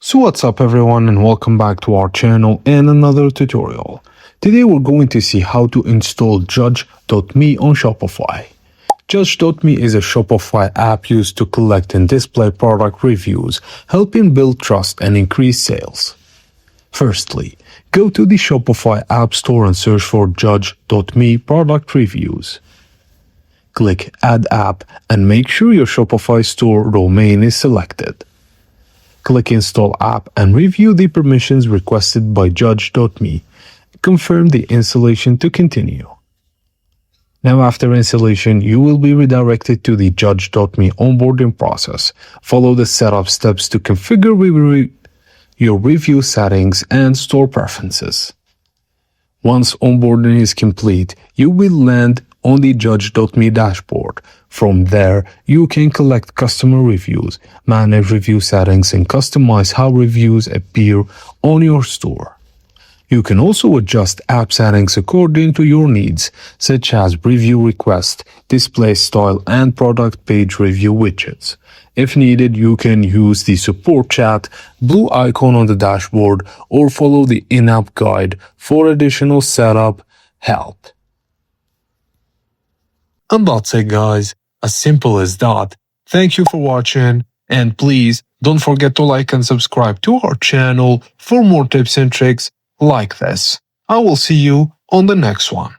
So what's up everyone and welcome back to our channel and another tutorial. Today we're going to see how to install Judge.me on Shopify. Judge.me is a Shopify app used to collect and display product reviews, helping build trust and increase sales. Firstly, go to the Shopify App Store and search for Judge.me product reviews. Click Add App and make sure your Shopify store domain is selected. Click Install App and review the permissions requested by Judge.me. Confirm the installation to continue. Now after installation, you will be redirected to the Judge.me onboarding process. Follow the setup steps to configure your review settings and store preferences. Once onboarding is complete, you will land on the Judge.me dashboard. From there, you can collect customer reviews, manage review settings, and customize how reviews appear on your store. You can also adjust app settings according to your needs, such as review request, display style, and product page review widgets. If needed, you can use the support chat, blue icon on the dashboard, or follow the in-app guide for additional setup help. And that's it guys, as simple as that. Thank you for watching, and please don't forget to like and subscribe to our channel for more tips and tricks like this. I will see you on the next one.